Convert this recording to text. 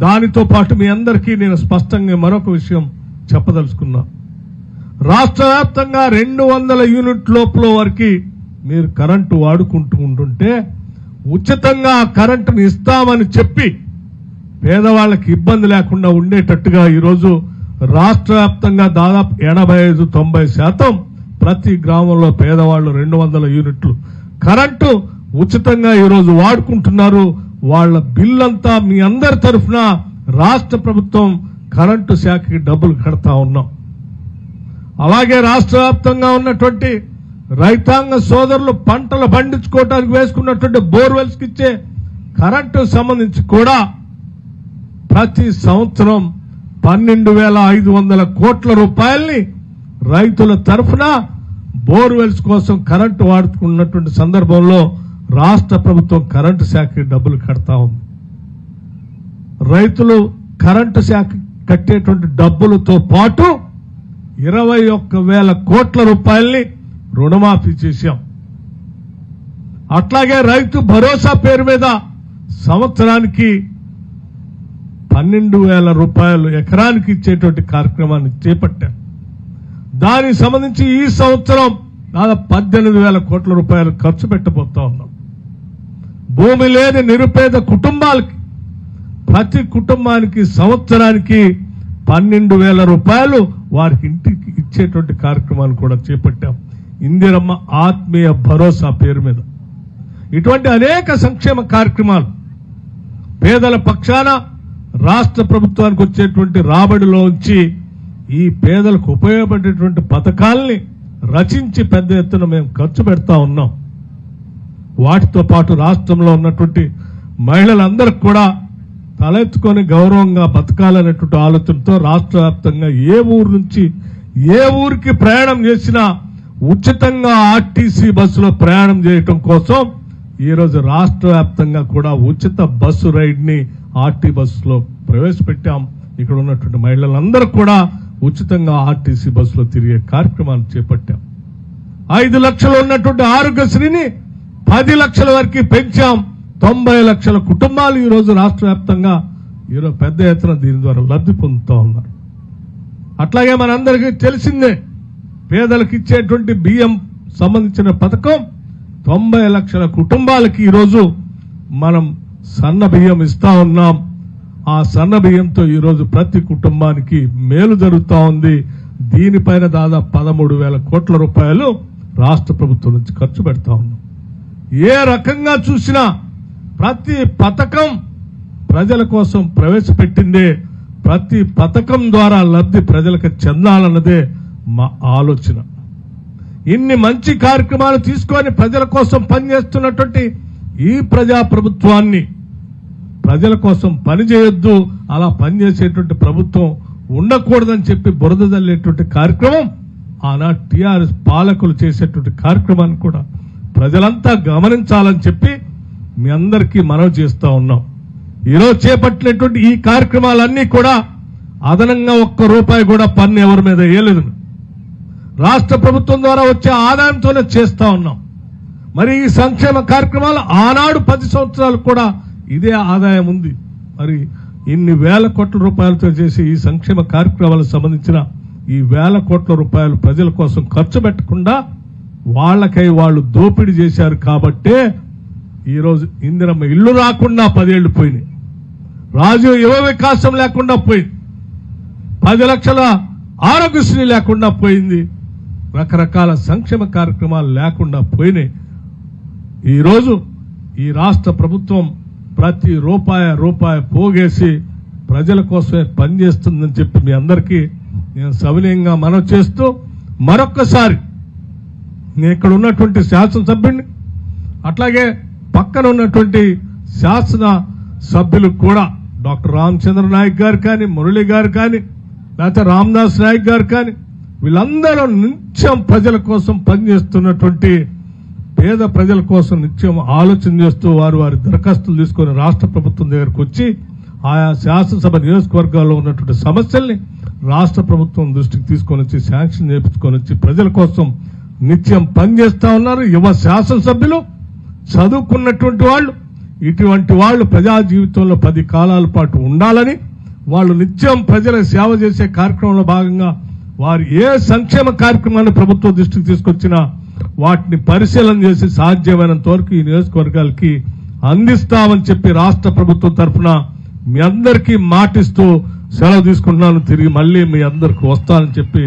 దానితో పాటు మీ అందరికీ నేను స్పష్టంగా మరొక విషయం చెప్పదలుచుకున్నా. రాష్ట్ర వ్యాప్తంగా 200 యూనిట్ లోపల వరకు మీరు కరెంటు వాడుకుంటూ ఉంటుంటే ఉచితంగా ఆ కరెంటును ఇస్తామని చెప్పి పేదవాళ్ళకి ఇబ్బంది లేకుండా ఉండేటట్టుగా ఈరోజు రాష్ట్ర వ్యాప్తంగా దాదాపు 85-90% ప్రతి గ్రామంలో పేదవాళ్ళు 200 యూనిట్లు కరెంటు ఉచితంగా ఈరోజు వాడుకుంటున్నారు. వాళ్ళ బిల్లంతా మీ అందరి తరఫున రాష్ట్ర ప్రభుత్వం కరెంటు శాఖకి డబ్బులు కడతా ఉన్నాం. అలాగే రాష్ట్ర వ్యాప్తంగా ఉన్నటువంటి రైతాంగ సోదరులు పంటలు పండించుకోవడానికి వేసుకున్నటువంటి బోర్వెల్స్ కి ఇచ్చే కరెంటు సంబంధించి కూడా ప్రతి సంవత్సరం 12,500 కోట్ల రూపాయల్ని రైతుల తరఫున బోర్వెల్స్ కోసం కరెంటు వాడుకున్నటువంటి సందర్భంలో రాష్ట్ర ప్రభుత్వం కరెంటు శాఖకి డబ్బులు కడతా ఉంది. రైతులు కరెంటు శాఖ కట్టేటువంటి డబ్బులతో పాటు 21,000 కోట్ల రూపాయల్ని రుణమాఫీ చేశాం. అట్లాగే రైతు భరోసా పేరు మీద సంవత్సరానికి 12,000 రూపాయలు ఎకరానికి ఇచ్చేటువంటి కార్యక్రమాన్ని చేపట్టాం. దానికి సంబంధించి ఈ సంవత్సరం దాదాపు 18,000 కోట్ల రూపాయలు ఖర్చు పెట్టబోతా ఉన్నాం. భూమి లేని నిరుపేద కుటుంబాలకి ప్రతి కుటుంబానికి సంవత్సరానికి 12,000 రూపాయలు వారికి ఇంటికి ఇచ్చేటువంటి కార్యక్రమాన్ని కూడా చేపట్టాం. ఇందిరమ్మ ఆత్మీయ భరోసా పేరు మీద ఇటువంటి అనేక సంక్షేమ కార్యక్రమాలు పేదల పక్షాన రాష్ట్ర ప్రభుత్వానికి వచ్చేటువంటి రాబడిలోంచి ఈ పేదలకు ఉపయోగపడేటువంటి పథకాల్ని రచించి పెద్ద ఎత్తున మేము ఖర్చు పెడతా ఉన్నాం. వాటితో పాటు రాష్ట్రంలో ఉన్నటువంటి మహిళలందరికీ కూడా తలెత్తుకొని గౌరవంగా బతకాలనేటువంటి ఆలోచనతో రాష్ట్ర వ్యాప్తంగా ఏ ఊరు నుంచి ఏ ఊరికి ప్రయాణం చేసినా ఉచితంగా ఆర్టీసీ బస్సులో ప్రయాణం చేయటం కోసం ఈరోజు రాష్ట్ర వ్యాప్తంగా కూడా ఉచిత బస్సు రైడ్ ని ఆర్టీ బస్సులో ప్రవేశపెట్టాం. ఇక్కడ ఉన్నటువంటి మహిళలందరూ కూడా ఉచితంగా ఆర్టీసీ బస్సులో తిరిగే కార్యక్రమాన్ని చేపట్టాం. 5 లక్షలు ఉన్నటువంటి ఆరోగ్యశ్రీని 10 లక్షల వరకు పెంచాం. 90 లక్షల కుటుంబాలు ఈరోజు రాష్ట్ర వ్యాప్తంగా ఈరోజు పెద్ద ఎత్తున దీని ద్వారా లబ్ధి పొందుతూ ఉన్నారు. అట్లాగే మనందరికీ తెలిసిందే పేదలకు ఇచ్చేటువంటి బియ్యం సంబంధించిన పథకం 90 లక్షల కుటుంబాలకి ఈరోజు మనం సన్న బియ్యం ఇస్తా ఉన్నాం. ఆ సన్న బియ్యంతో ఈరోజు ప్రతి కుటుంబానికి మేలు జరుగుతూ ఉంది. దీనిపైన దాదాపు 13,000 కోట్ల రూపాయలు రాష్ట్ర ప్రభుత్వం నుంచి ఖర్చు పెడతా ఉన్నాం. ఏ రకంగా చూసినా ప్రతి పథకం ప్రజల కోసం ప్రవేశపెట్టిందే. ప్రతి పథకం ద్వారా లబ్ధి ప్రజలకు చెందాలన్నదే మా ఆలోచన. ఇన్ని మంచి కార్యక్రమాలు తీసుకొని ప్రజల కోసం పనిచేస్తున్నటువంటి ఈ ప్రజా ప్రభుత్వాన్ని ప్రజల కోసం పనిచేయొద్దు, అలా పనిచేసేటువంటి ప్రభుత్వం ఉండకూడదని చెప్పి బురద జల్లేటువంటి కార్యక్రమం ఆనాడు టీఆర్ఎస్ పాలకులు చేసేటువంటి కార్యక్రమాన్ని కూడా ప్రజలంతా గమనించాలని చెప్పి మీ అందరికీ మనవి చేస్తా ఉన్నాం. ఈరోజు చేపట్టినటువంటి ఈ కార్యక్రమాలన్నీ కూడా అదనంగా ₹1 కూడా పన్ను ఎవరి మీద వేయలేదు. రాష్ట్ర ప్రభుత్వం ద్వారా వచ్చే ఆదాయంతోనే చేస్తా ఉన్నాం. మరి ఈ సంక్షేమ కార్యక్రమాలు ఆనాడు 10 సంవత్సరాలు కూడా ఇదే ఆదాయం ఉంది. మరి ఇన్ని వేల కోట్ల రూపాయలతో చేసి ఈ సంక్షేమ కార్యక్రమాలకు సంబంధించిన ఈ వేల కోట్ల రూపాయలు ప్రజల కోసం ఖర్చు పెట్టకుండా వాళ్ళకై వాళ్ళు దోపిడీ చేశారు. కాబట్టే ఈరోజు ఇందిరమ్మ ఇల్లు రాకుండా 10 ఏళ్లు పోయినాయి. రాజీవ్ యువ వికాసం లేకుండా పోయింది. 10 లక్షల ఆరోగ్యశ్రీ లేకుండా పోయింది. రకరకాల సంక్షేమ కార్యక్రమాలు లేకుండా పోయినాయి. ఈరోజు ఈ రాష్ట్ర ప్రభుత్వం ప్రతి రూపాయి పోగేసి ప్రజల కోసమే పనిచేస్తుందని చెప్పి మీ అందరికీ నేను సవినయంగా మనవి చేస్తూ మరొక్కసారి నేను ఇక్కడ ఉన్నటువంటి శాసనసభ్యుడిని అట్లాగే పక్కన ఉన్నటువంటి శాసన సభ్యులు కూడా డాక్టర్ రామచంద్ర నాయక్ గారు కానీ, మురళి గారు కానీ, లేకపోతే రామదాస్ నాయక్ గారు కానీ, వీళ్ళందరూ నిత్యం ప్రజల కోసం పనిచేస్తున్నటువంటి పేద ప్రజల కోసం నిత్యం ఆలోచన చేస్తూ వారు వారి దరఖాస్తులు తీసుకొని రాష్ట్ర ప్రభుత్వం దగ్గరకు వచ్చి ఆయా శాసనసభ నియోజకవర్గాల్లో ఉన్నటువంటి సమస్యల్ని రాష్ట్ర ప్రభుత్వం దృష్టికి తీసుకొని వచ్చి శాంక్షన్ చేయించుకొని వచ్చి ప్రజల కోసం నిత్యం పనిచేస్తా ఉన్నారు. యువ శాసనసభ్యులు, చదువుకున్నటువంటి వాళ్ళు, ఇటువంటి వాళ్ళు ప్రజా జీవితంలో 10 కాలాల పాటు ఉండాలని, వాళ్ళు నిత్యం ప్రజలకు సేవ చేసే కార్యక్రమంలో భాగంగా వారు ఏ సంక్షేమ కార్యక్రమాన్ని ప్రభుత్వ దృష్టికి తీసుకొచ్చినా వాటిని పరిశీలన చేసి సాధ్యమైనంత వరకు ఈ నియోజకవర్గాలకి అందిస్తామని చెప్పి రాష్ట్ర ప్రభుత్వం తరఫున మీ అందరికీ మాటిస్తూ సెలవు తీసుకుంటున్నాను. తిరిగి మళ్ళీ మీ అందరికి వస్తానని చెప్పి